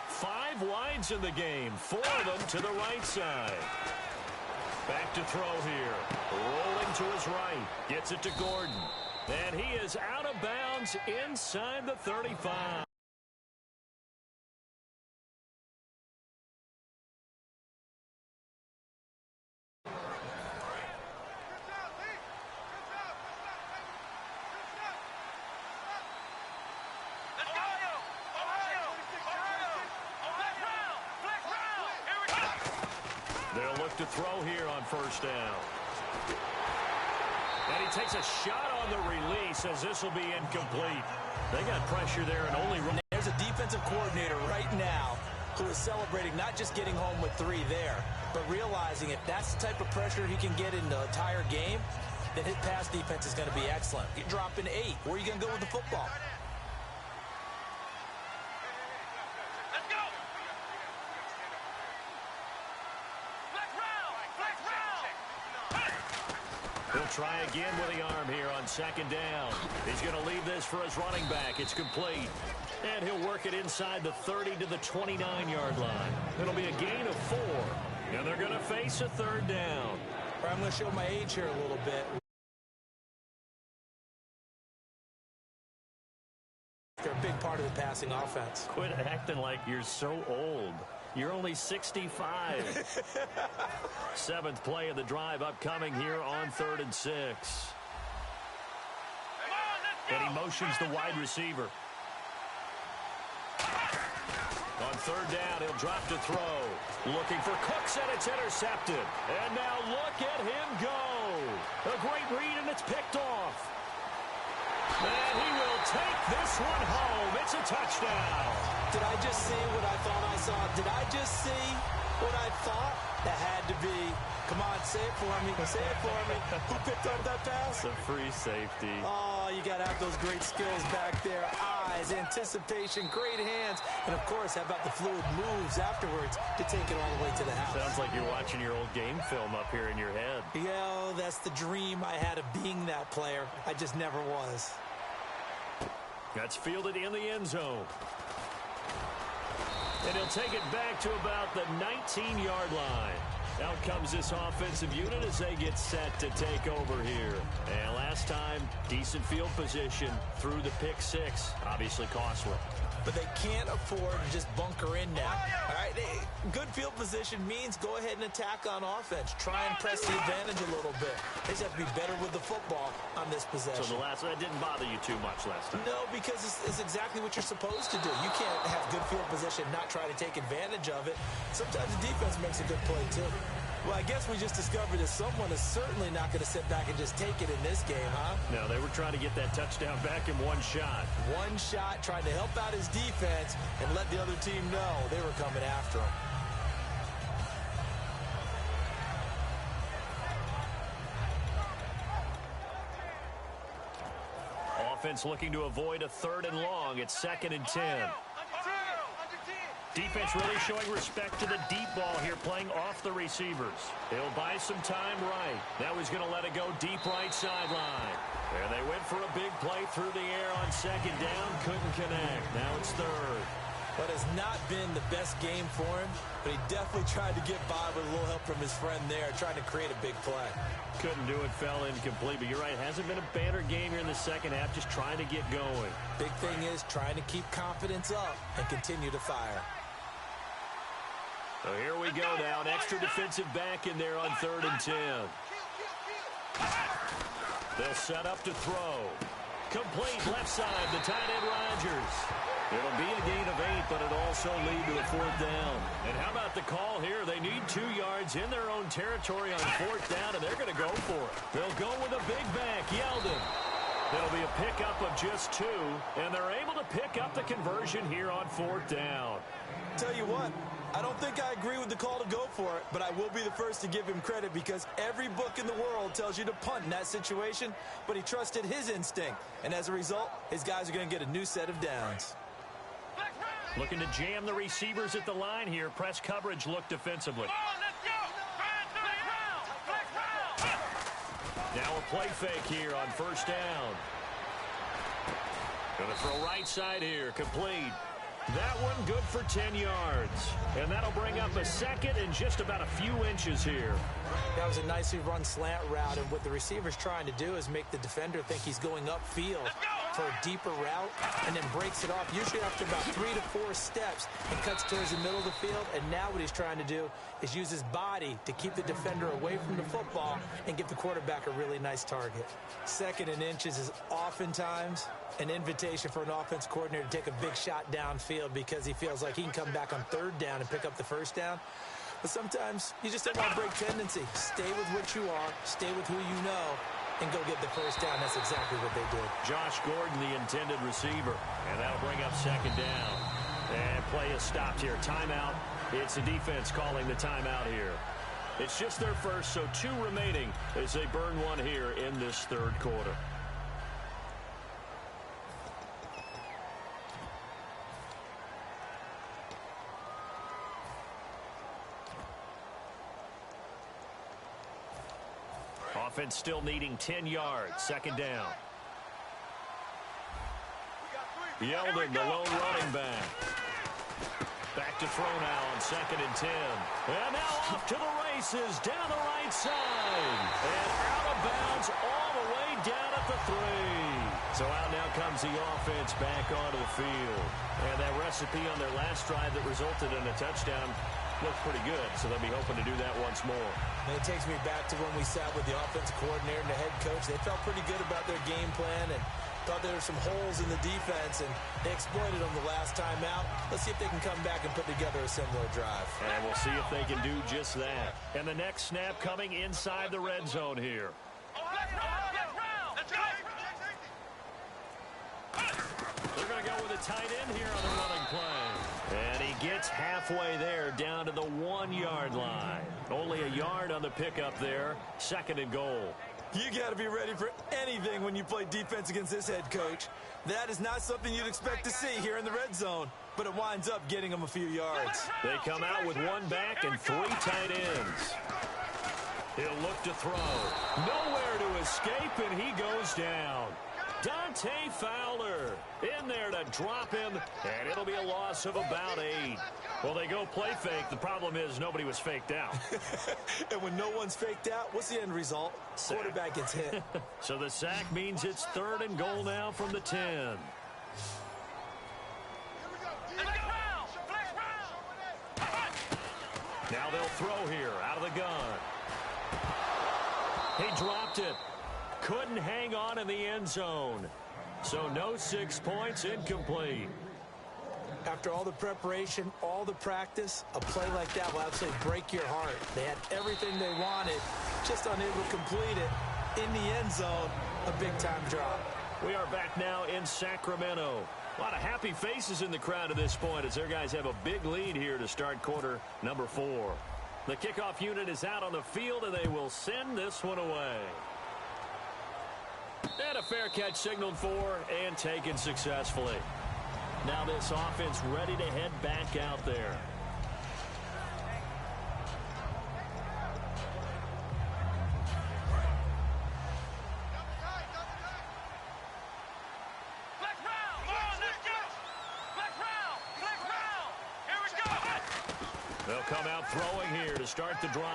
5 wides in the game, 4 of them to the right side. Back to throw here. Rolling to his right. Gets it to Gordon. And he is out of bounds inside the 35. They'll look to throw here on first down. And he takes a shot on the release as this will be incomplete. They got pressure there and only... There's a defensive coordinator right now who is celebrating not just getting home with 3 there, but realizing if that's the type of pressure he can get in the entire game, then his pass defense is going to be excellent. You're dropping 8. Where are you going to go with the football? He'll try again with the arm here on second down. He's going to leave this for his running back. It's complete. And he'll work it inside the 30 to the 29-yard line. It'll be a gain of 4. And they're going to face a third down. I'm going to show my age here a little bit. They're a big part of the passing offense. Quit acting like you're so old. You're only 65. 7th play of the drive upcoming here on 3rd and 6. And he motions the wide receiver. On 3rd down, he'll drop to throw. Looking for Cooks, and it's intercepted. And now look at him go. A great read, and it's picked off. And he will take this one home. It's a touchdown. Did I just see what I thought I saw? Did I just see what I thought? That had to be. Come on, say it for me. Say it for me. Who picked up that pass? A free safety. Oh, you got to have those great skills back there. Eyes, anticipation, great hands. And, of course, how about the fluid moves afterwards to take it all the way to the house? Sounds like you're watching your old game film up here in your head. Yeah, that's the dream I had of being that player. I just never was. That's fielded in the end zone. And he'll take it back to about the 19-yard line. Out comes this offensive unit as they get set to take over here. And last time, decent field position through the pick six. Obviously costly. But they can't afford to just bunker in now. All right, good field position means go ahead and attack on offense. Try and press the advantage a little bit. They just have to be better with the football on this possession. So that didn't bother you too much last time? No, because it's exactly what you're supposed to do. You can't have good field position and not try to take advantage of it. Sometimes the defense makes a good play, too. Well, I guess we just discovered that someone is certainly not going to sit back and just take it in this game, huh? No, they were trying to get that touchdown back in one shot. One shot, trying to help out his defense and let the other team know they were coming after him. Offense looking to avoid a 3rd and long. It's 2nd and 10. Defense really showing respect to the deep ball here, playing off the receivers. He'll buy some time right. Now he's going to let it go deep right sideline. And they went for a big play through the air on 2nd down. Couldn't connect. Now it's 3rd. But it's not been the best game for him, but he definitely tried to get by with a little help from his friend there, trying to create a big play. Couldn't do it, fell incomplete. But you're right, it hasn't been a banner game here in the second half, just trying to get going. Big thing is trying to keep confidence up and continue to fire. So here we go now, an extra defensive back in there on 3rd and 10. They'll set up to throw. Complete left side, the tight end Rodgers. It'll be a gain of 8, but it'll also lead to a 4th down. And how about the call here? They need 2 yards in their own territory on 4th down, and they're going to go for it. They'll go with a big back, Yeldon. It'll be a pickup of just 2, and they're able to pick up the conversion here on 4th down. Tell you what, I don't think I agree with the call to go for it, but I will be the first to give him credit because every book in the world tells you to punt in that situation, but he trusted his instinct, and as a result, his guys are going to get a new set of downs. Looking to jam the receivers at the line here. Press coverage look defensively. Now a play fake here on 1st down. Going to throw right side here. Complete. That one good for 10 yards. And that'll bring up a 2nd and just about a few inches here. That was a nicely run slant route, and what the receiver's trying to do is make the defender think he's going upfield for a deeper route and then breaks it off, usually after about 3 to 4 steps, and cuts towards the middle of the field. And now what he's trying to do is use his body to keep the defender away from the football and give the quarterback a really nice target. 2nd and inches is oftentimes an invitation for an offense coordinator to take a big shot downfield because he feels like he can come back on 3rd down and pick up the 1st down. But sometimes you just don't want to break tendency. Stay with what you are, stay with who you know, and go get the 1st down. That's exactly what they did. Josh Gordon, the intended receiver, and that'll bring up 2nd down. And play is stopped here. Timeout. It's the defense calling the timeout here. It's just their first, so 2 remaining as they burn one here in this 3rd quarter. Offense still needing 10 yards. 2nd down. Yeldon, the lone running back. Back to throw now on 2nd and 10. And now off to the races down the right side. And out of bounds all the way down at the 3. So out now comes the offense back onto the field. And that recipe on their last drive that resulted in a touchdown looks pretty good, so they'll be hoping to do that once more. And it takes me back to when we sat with the offensive coordinator and the head coach. They felt pretty good about their game plan and thought there were some holes in the defense, and they exploited them the last time out. Let's see if they can come back and put together a similar drive. And we'll see if they can do just that. And the next snap coming inside the red zone here. They're going to go with a tight end here on the running play. And he gets halfway there down to the 1-yard line. Only a yard on the pickup there. 2nd and goal. You got to be ready for anything when you play defense against this head coach. That is not something you'd expect to see here in the red zone, but it winds up getting them a few yards. They come out with 1 back and 3 tight ends. He'll look to throw. Nowhere to escape, and he goes down. Dante Fowler in there to drop him, and it'll be a loss of about 8. Well, they go play fake. The problem is nobody was faked out. And when no one's faked out, what's the end result? Sack. Quarterback gets hit. So the sack means it's 3rd and goal now from the 10. Now they'll throw here out of the gun. He dropped it. Couldn't hang on in the end zone. So no 6 points, incomplete. After all the preparation, all the practice, a play like that will absolutely break your heart. They had everything they wanted, just unable to complete it. In the end zone, a big-time drop. We are back now in Sacramento. A lot of happy faces in the crowd at this point as their guys have a big lead here to start quarter number 4. The kickoff unit is out on the field, and they will send this one away. And a fair catch signaled for and taken successfully. Now this offense ready to head back out there. They'll come out throwing here to start the drive.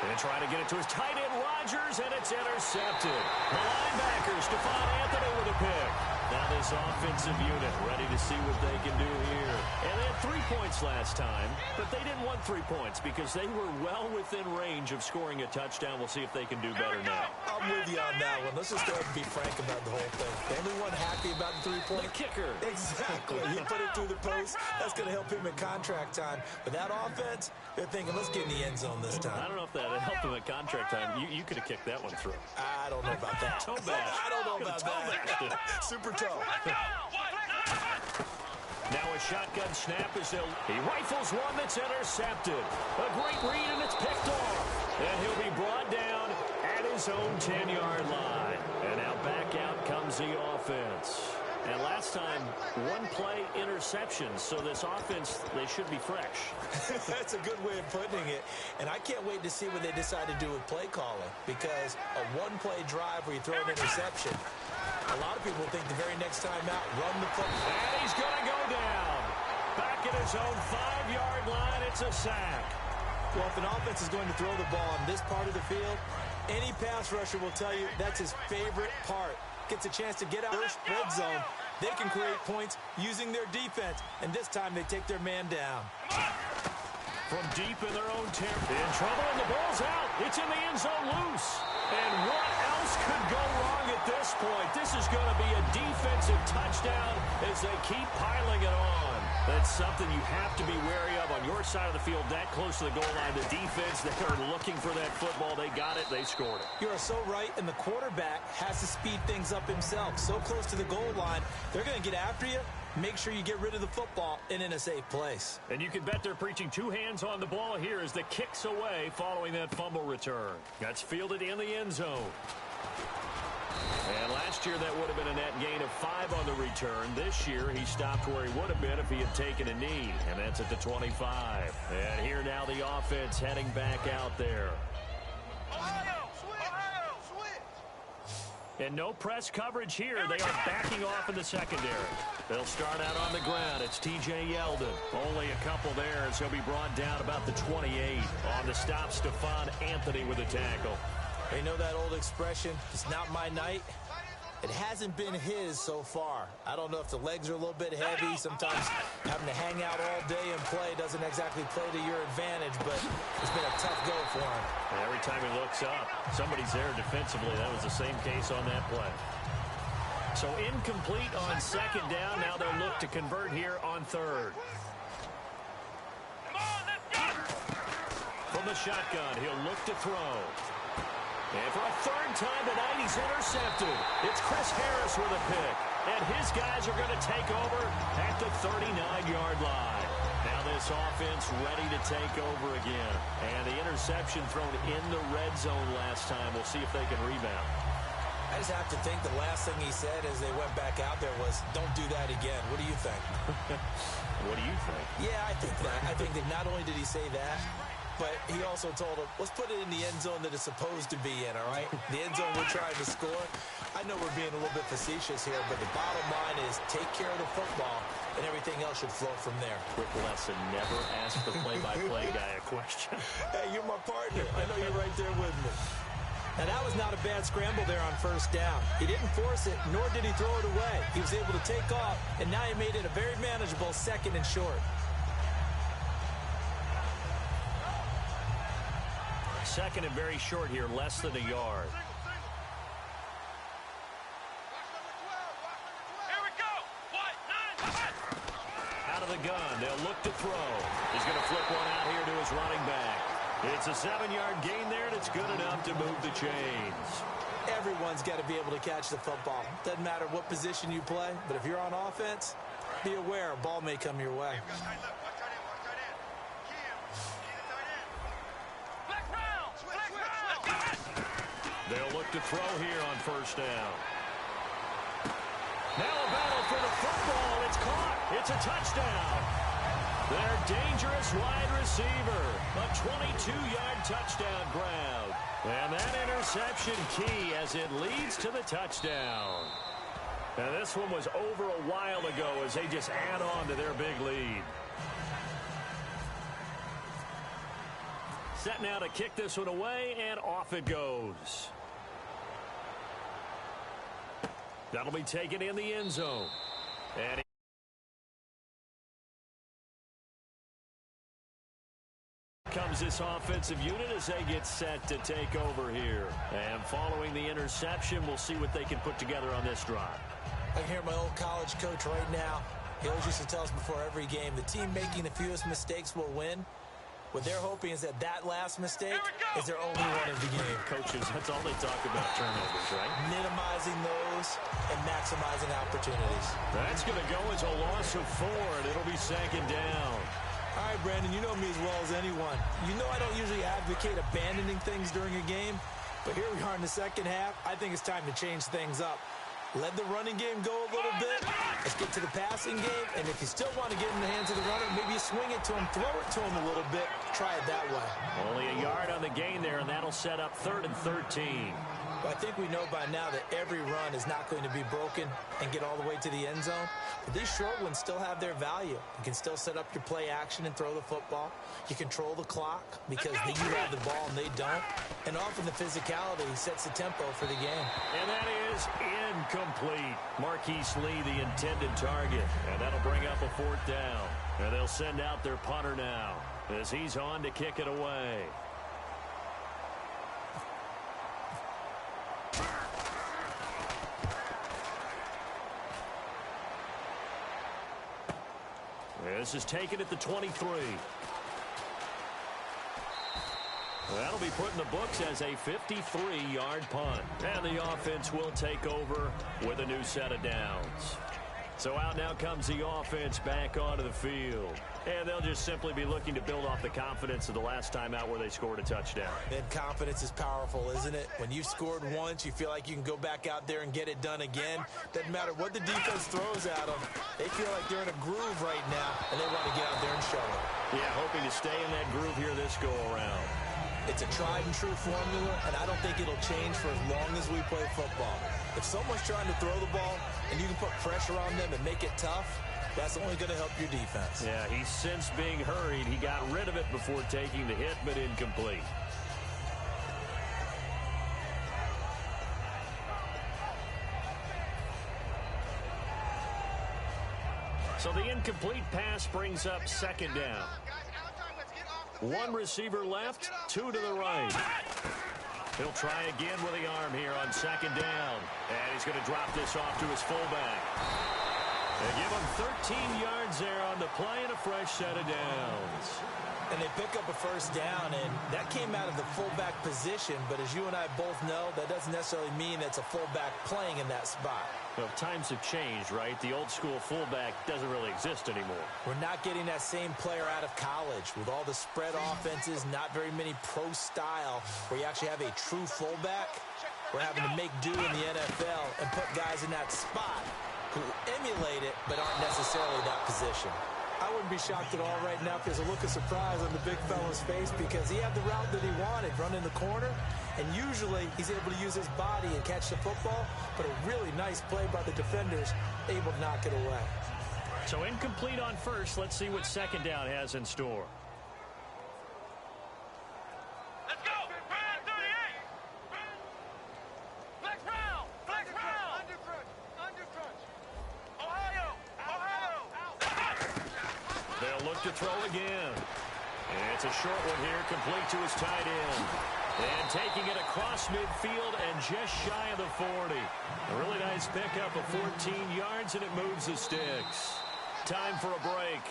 And try to get it to his tight end, Rodgers, and it's intercepted. The linebacker, Stephon Anthony with a pick. Now this offensive unit ready to see what they can do here. And they had 3 points last time, but they didn't want 3 points because they were well within range of scoring a touchdown. We'll see if they can do better now. I'm with you on that one. Let's just go ahead and be frank about the whole thing. The only one happy about the 3-point. The kicker. Exactly. He put it through the post. That's going to help him in contract time. But that offense, they're thinking, let's get in the end zone this time. I don't know if that helped him at contract time. You could have kicked that one through. I don't know about that. Toe bash. I don't know about that. Super toe. Now a shotgun snap as he rifles one that's intercepted. A great read, and it's picked off. And he'll be brought down at his own 10-yard line. And now back out comes the offense. And last time, 1-play interception. So this offense, they should be fresh. That's a good way of putting it. And I can't wait to see what they decide to do with play calling. Because a 1-play drive where you throw an interception, a lot of people think the very next time out, run the play. And he's going to go down. Back at his own 5-yard line, it's a sack. Well, if an offense is going to throw the ball on this part of the field, any pass rusher will tell you that's his favorite part. Gets a chance to get out of the red zone. They can create points using their defense, and this time they take their man down. From deep in their own territory. In trouble, and the ball's out. It's in the end zone loose. And what else could go wrong at this point? This is going to be a defensive touchdown as they keep piling it on. That's something you have to be wary of on your side of the field, that close to the goal line. The defense, they are looking for that football. They got it. They scored it. You are so right, and the quarterback has to speed things up himself. So close to the goal line, they're going to get after you. Make sure you get rid of the football and in a safe place. And you can bet they're preaching 2 hands on the ball here as the kick's away following that fumble return. That's fielded in the end zone. And last year that would have been a net gain of 5 on the return. This year he stopped where he would have been if he had taken a knee. And that's at the 25. And here now the offense heading back out there. And no press coverage here. They are backing off in the secondary. They'll start out on the ground. It's T.J. Yeldon. Only a couple there as he'll be brought down about the 28. On the stop, Stephon Anthony with a tackle. You know that old expression, it's not my night? It hasn't been his so far. I don't know if the legs are a little bit heavy. Sometimes having to hang out all day and play doesn't exactly play to your advantage, but it's been a tough go for him. And every time he looks up, somebody's there defensively. That was the same case on that play. So incomplete on second down. Now they'll look to convert here on third. From the shotgun, he'll look to throw. And for a third time tonight, he's intercepted. It's Chris Harris with a pick. And his guys are going to take over at the 39-yard line. Now this offense ready to take over again. And the interception thrown in the red zone last time. We'll see if they can rebound. I just have to think the last thing he said as they went back out there was, don't do that again. What do you think? What do you think? Yeah, I think that. I think that not only did he say that, but he also told him, let's put it in the end zone that it's supposed to be in, all right? The end zone we're trying to score. I know we're being a little bit facetious here, but the bottom line is take care of the football, and everything else should flow from there. Quick lesson, never ask the play-by-play guy a question. Hey, you're my partner. I know you're right there with me. Now, that was not a bad scramble there on first down. He didn't force it, nor did he throw it away. He was able to take off, and now he made it a very manageable 2nd and short. 2nd and very short here, less than a yard. Here we go. Out of the gun, they'll look to throw. He's going to flip one out here to his running back. It's a 7-yard gain there, and it's good enough to move the chains. Everyone's got to be able to catch the football. Doesn't matter what position you play, but if you're on offense, be aware a ball may come your way. They'll look to throw here on first down. Now a battle for the football. It's caught. It's a touchdown. Their dangerous wide receiver. A 22-yard touchdown grab. And that interception key as it leads to the touchdown. Now this one was over a while ago as they just add on to their big lead. Set now to kick this one away, and off it goes. That'll be taken in the end zone. And comes this offensive unit as they get set to take over here. And following the interception, we'll see what they can put together on this drive. I can hear my old college coach right now. He always used to tell us before every game, the team making the fewest mistakes will win. What they're hoping is that last mistake is their only one of the game. Coaches, that's all they talk about, turnovers, right? Minimizing those and maximizing opportunities. That's going to go as a loss of 4, and it'll be 2nd down. All right, Brandon, you know me as well as anyone. You know I don't usually advocate abandoning things during a game, but here we are in the second half. I think it's time to change things up. Let the running game go a little bit. Let's get to the passing game. And if you still want to get in the hands of the runner, maybe you swing it to him, throw it to him a little bit. Try it that way. Only a yard on the gain there, and that'll set up 3rd and 13. Well, I think we know by now that every run is not going to be broken and get all the way to the end zone. But these short ones still have their value. You can still set up your play action and throw the football. You control the clock because you have the ball and they don't. And often the physicality sets the tempo for the game. And that is incomplete. Marquise Lee, the intended target. And that'll bring up a 4th down. And they'll send out their punter now as he's on to kick it away. This is taken at the 23. That'll be put in the books as a 53-yard punt. And the offense will take over with a new set of downs. So out now comes the offense back onto the field. And they'll just simply be looking to build off the confidence of the last time out where they scored a touchdown. And confidence is powerful, isn't it? When you've scored once, you feel like you can go back out there and get it done again. Doesn't matter what the defense throws at them. They feel like they're in a groove right now, and they want to get out there and show it. Yeah, hoping to stay in that groove here this go-around. It's a tried-and-true formula, and I don't think it'll change for as long as we play football. If someone's trying to throw the ball and you can put pressure on them and make it tough, that's only going to help your defense. Yeah, he's since being hurried. He got rid of it before taking the hit, but incomplete. So the incomplete pass brings up 2nd down. 1 receiver left, 2 to the right. He'll try again with the arm here on 2nd down. And he's going to drop this off to his fullback. They give him 13 yards there on the play and a fresh set of downs. And they pick up a 1st down, and that came out of the fullback position. But as you and I both know, that doesn't necessarily mean that's a fullback playing in that spot. Well, times have changed, right? The old school fullback doesn't really exist anymore. We're not getting that same player out of college with all the spread offenses, not very many pro style where you actually have a true fullback. We're having to make do in the NFL and put guys in that spot who emulate it but aren't necessarily that position. I wouldn't be shocked at all right now if there's a look of surprise on the big fella's face because he had the route that he wanted, running the corner, and usually he's able to use his body and catch the football, but a really nice play by the defenders, able to knock it away. So incomplete on first. Let's see what second down has in store. Let's go! Brand 38! Flex round! Flex round! Under crunch! Ohio! They'll look to throw again. And it's a short one here, complete to his tight end. And taking it across midfield and just shy of the 40. A really nice pickup of 14 yards, and it moves the sticks. Time for a break.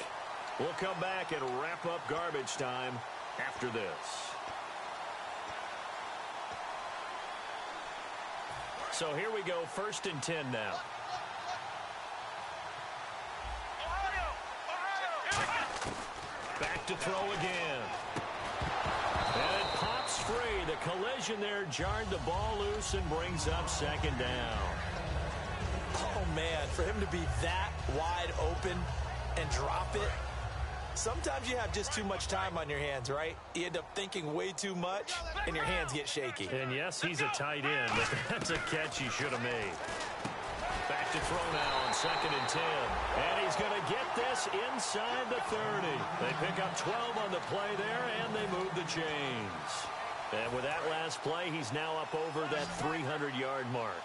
We'll come back and wrap up garbage time after this. So here we go, 1st and 10 now. Back to throw again. And it pops free. The collision there jarred the ball loose and brings up 2nd down. Oh, man, for him to be that wide open and drop it, sometimes you have just too much time on your hands, right? You end up thinking way too much, and your hands get shaky. And yes, he's a tight end, but that's a catch he should have made. Back to throw now on 2nd and 10. And he's going to get this inside the 30. They pick up 12 on the play there, and they move the chains. And with that last play, he's now up over that 300-yard mark.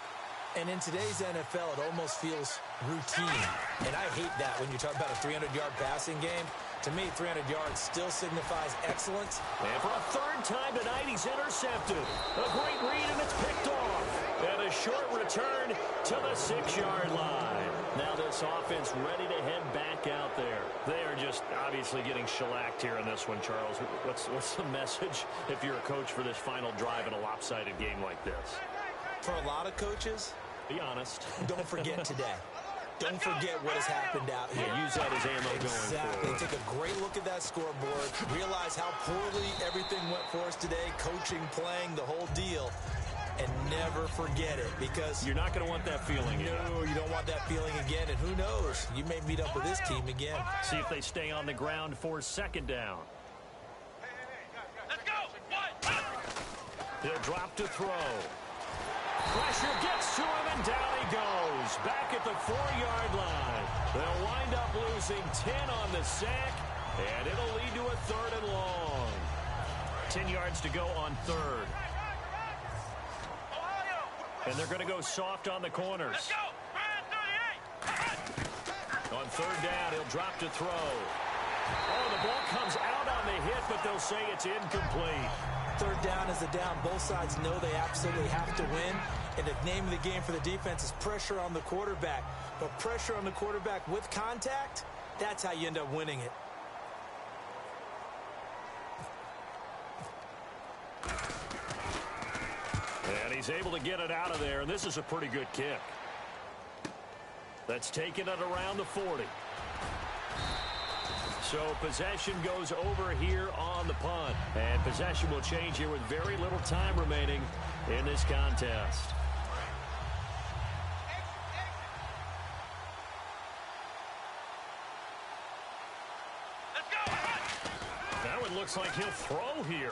And in today's NFL, it almost feels routine. And I hate that when you talk about a 300-yard passing game. To me, 300 yards still signifies excellence. And for a 3rd time tonight, he's intercepted. A great read, and it's picked off. And a short return to the 6-yard line. Now this offense ready to head back out there. They are just obviously getting shellacked here in this one, Charles. What's the message if you're a coach for this final drive in a lopsided game like this? For a lot of coaches, be honest. Don't forget today. Don't forget what has happened out here. Yeah, use that as ammo going Exactly. forward. Take a great look at that scoreboard. Realize how poorly everything went for us today. Coaching, playing, the whole deal. And never forget it because you're not going to want that feeling again. No, you don't want that feeling again. And who knows? You may meet up with this team again. See if they stay on the ground for 2nd down. Let's go! He'll drop to throw. Pressure gets to him, and down he goes. Back at the 4-yard line. They'll wind up losing 10 on the sack, and it'll lead to a 3rd and long. 10 yards to go on 3rd. And they're going to go soft on the corners. Let's go! Brand 38! On 3rd down, he'll drop to throw. Oh, the ball comes out on the hit, but they'll say it's incomplete. 3rd down is the down. Both sides know they absolutely have to win. And the name of the game for the defense is pressure on the quarterback. But pressure on the quarterback with contact, that's how you end up winning it. And he's able to get it out of there, and this is a pretty good kick. That's taking it around the 40. So possession goes over here on the punt. And possession will change here with very little time remaining in this contest. Now it looks like he'll throw here.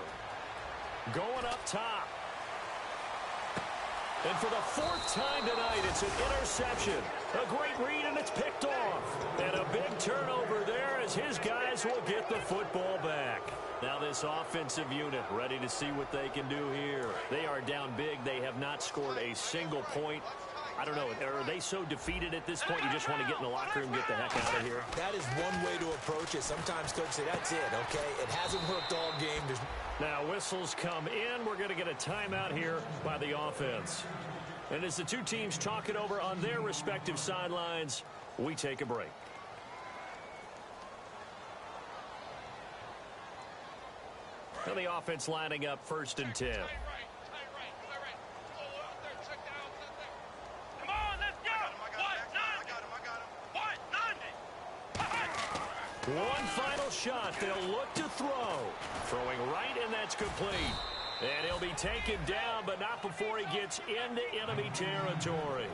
Going up top. And for the 4th time tonight, it's an interception. A great read, and it's picked off. And a big turnover there as his guys will get the football back. Now this offensive unit ready to see what they can do here. They are down big. They have not scored a single point. I don't know. Are they so defeated at this point you just want to get in the locker room and get the heck out of here? That is one way to approach it. Sometimes coaches say, that's it, okay? It hasn't worked all game. Now whistles come in. We're going to get a timeout here by the offense. And as the two teams talk it over on their respective sidelines, we take a break. Now the offense lining up 1st and 10. One final shot. They'll look to throw. Throwing right, and that's complete. And he'll be taken down, but not before he gets into enemy territory.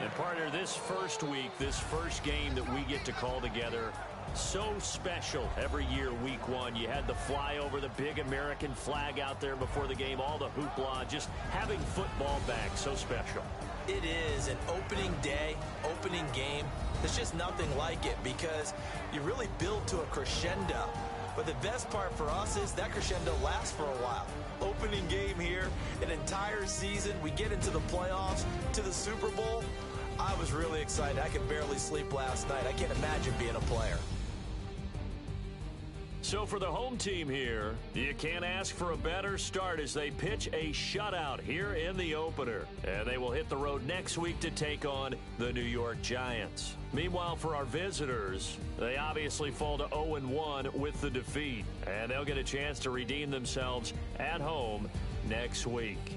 And partner, this first week, this first game that we get to call together, so special every year, week one. You had the flyover, the big American flag out there before the game, all the hoopla, just having football back, so special. It is an opening day, opening game. There's just nothing like it because you really build to a crescendo. But the best part for us is that crescendo lasts for a while. Opening game here, an entire season. We get into the playoffs, to the Super Bowl. I was really excited. I could barely sleep last night. I can't imagine being a player. So for the home team here, you can't ask for a better start as they pitch a shutout here in the opener. And they will hit the road next week to take on the New York Giants. Meanwhile, for our visitors, they obviously fall to 0-1 with the defeat. And they'll get a chance to redeem themselves at home next week.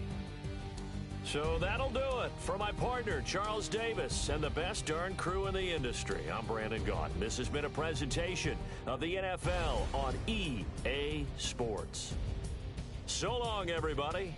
So that'll do it for my partner, Charles Davis, and the best darn crew in the industry. I'm Brandon Gaudin. This has been a presentation of the NFL on EA Sports. So long, everybody.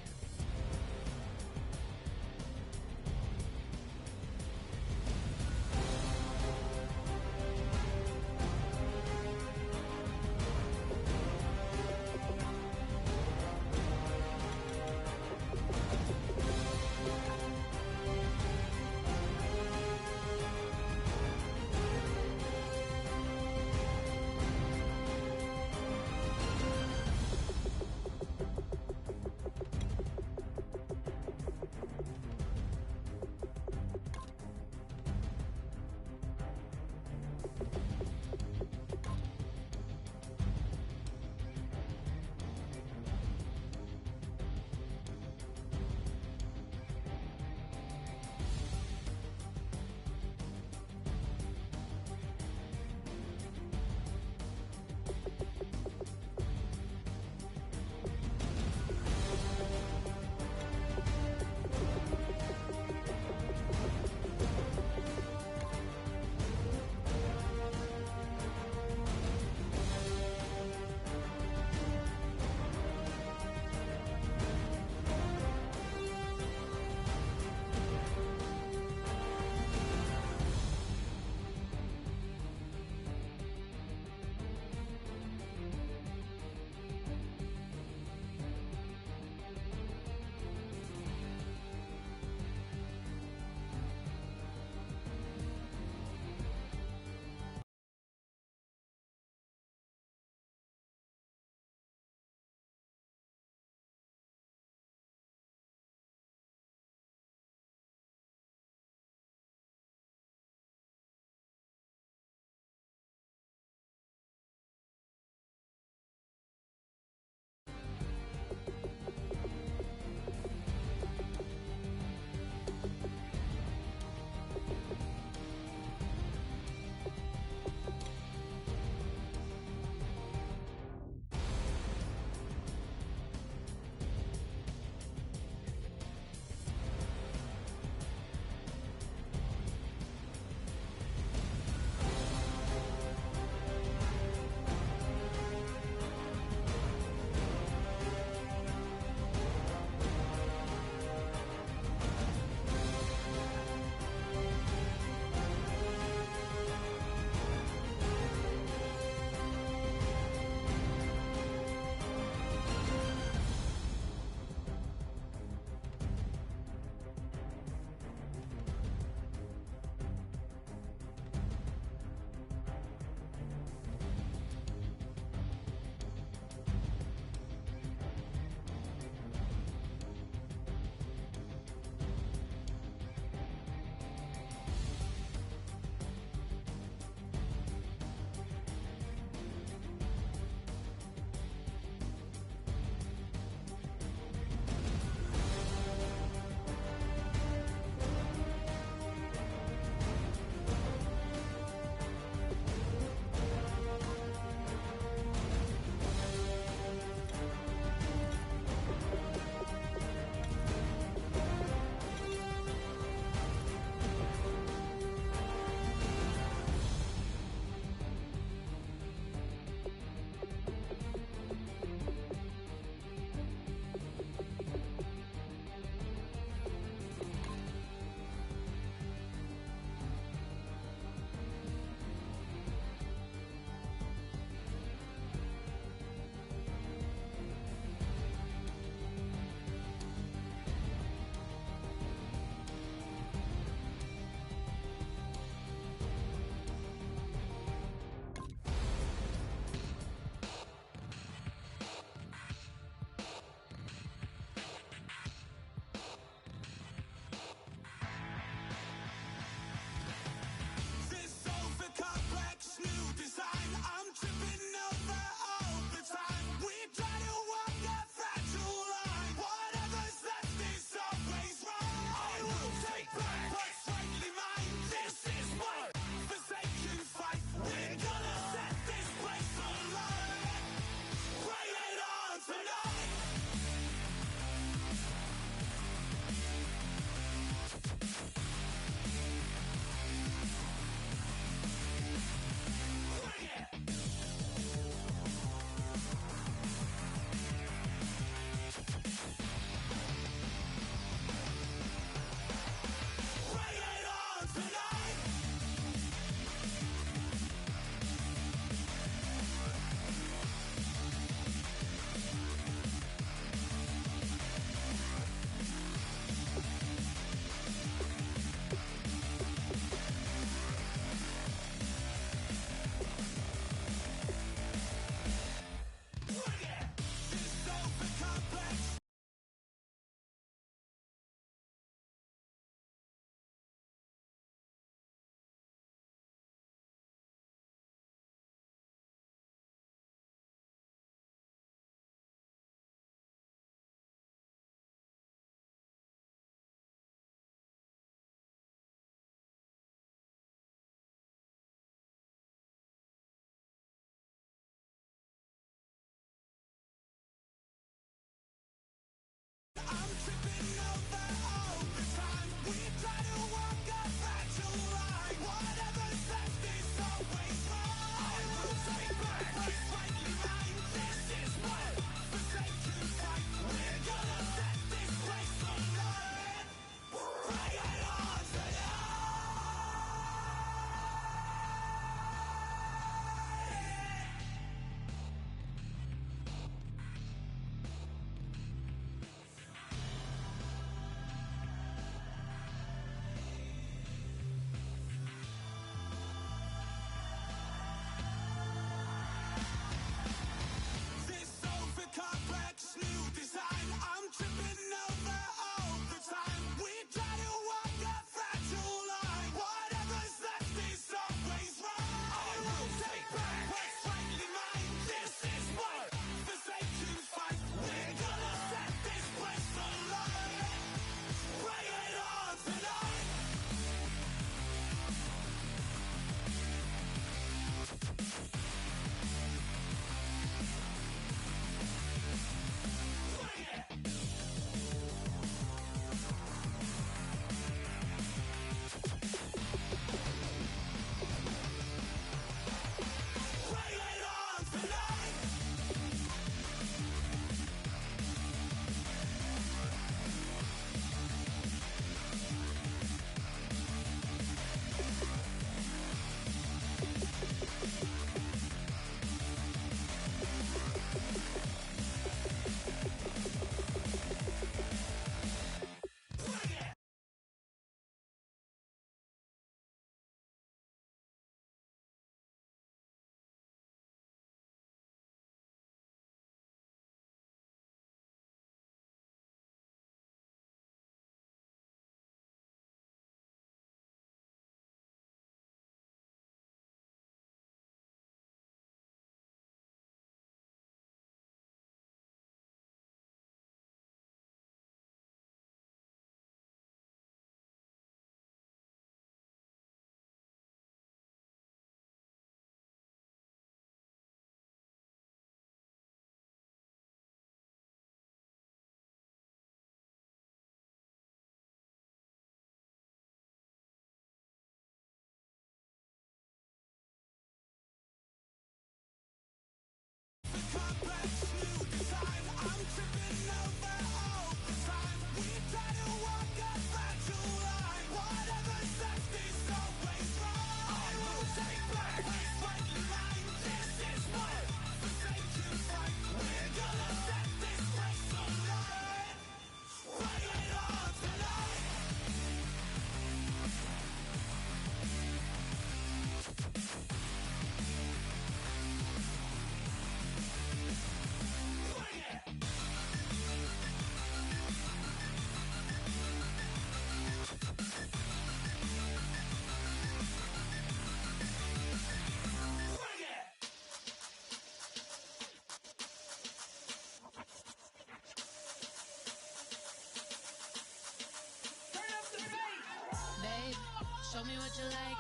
show me what you like.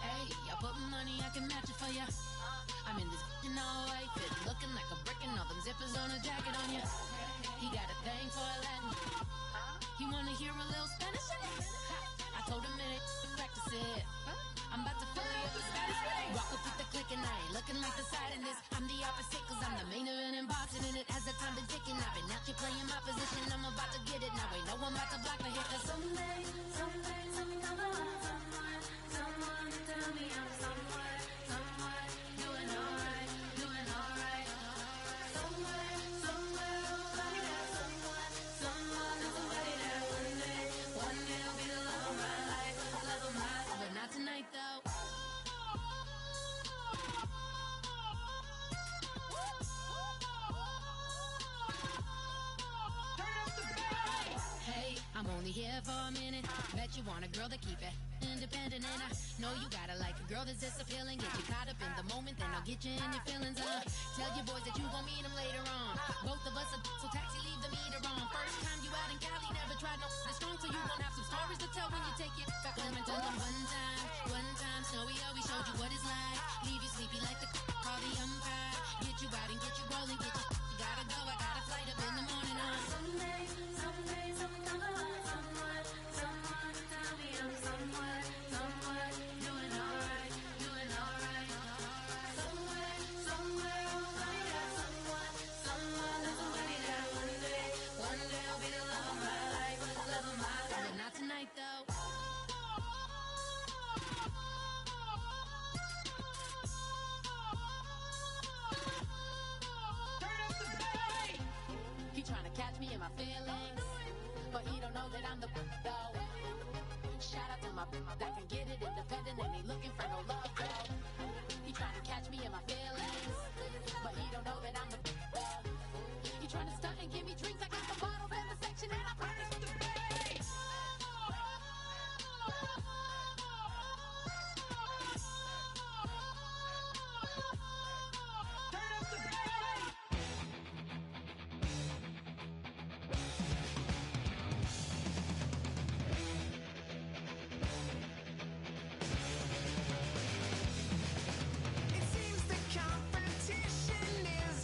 Hey, I put money, I can match it for ya. I'm in this in all white fit, looking like a brick and all them zippers on a jacket on ya. He got a thing for a Latin. He wanna hear a little Spanish in it. I told him it ain't to practice it. I'm about to fill you up with Spanish with it. Walk up with the click and I ain't looking like the side in this. I'm the opposite cause I'm the main event and bossing in it. As the time been ticking, I've been out here playing my position. I'm about to get it now. Ain't no one about to block the hit. Cause someday, something come along. Someone to tell me I'm somewhere, doing alright. Somewhere, somebody there, someone, somebody there. One day will be the love of my life, but not tonight though. Hey, I'm only here for a minute. Bet you want a girl to keep it independent, and I know you gotta like a girl that's this appealing. Get you caught up in the moment, then I'll get you in your feelings. Tell your boys that you gon' meet them later on. Both of us are so taxi, leave the meter on. First time you out in Cali, never tried no strong, so you gon' have some stories to tell when you take it back home and tell them one time, Snowy always showed you what it's like. Leave you sleepy like the call the umpire. Get you out and get you rolling, get you gotta go. I got a flight up in the morning on someday, something come along. Someone tell me I'm somewhere, doing alright. Somewhere, somebody there, somebody there. One day I'll be the love of my life, but not tonight though. He tryna catch me in my feelings, but he don't know that I'm the though. Shout out to my that can get it independent and ain't looking for no love though. He tryna catch me in my feelings, but he don't know that I'm the though. He tryna stunt and give me drinks. I got the bottles in the section and I practice with the bass. Turn up the bass. It seems the competition is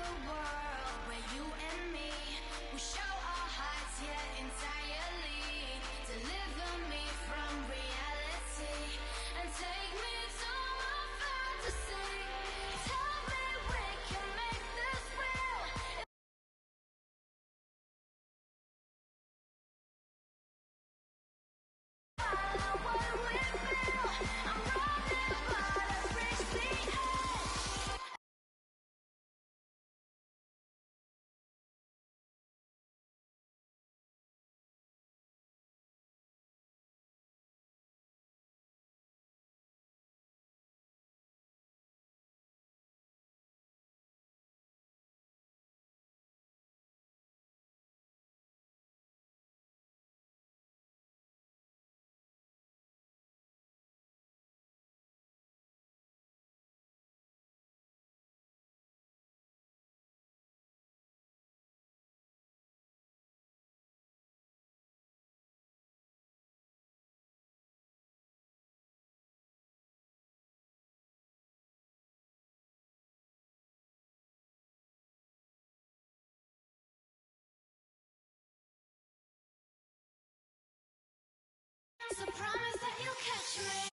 a world where you and me, we show our hearts yet entirely. Deliver me from reality and take me to my fantasy. Tell me we can make this real. Follow what we feel. I'm running, but I reach the edge. So promise that you'll catch me.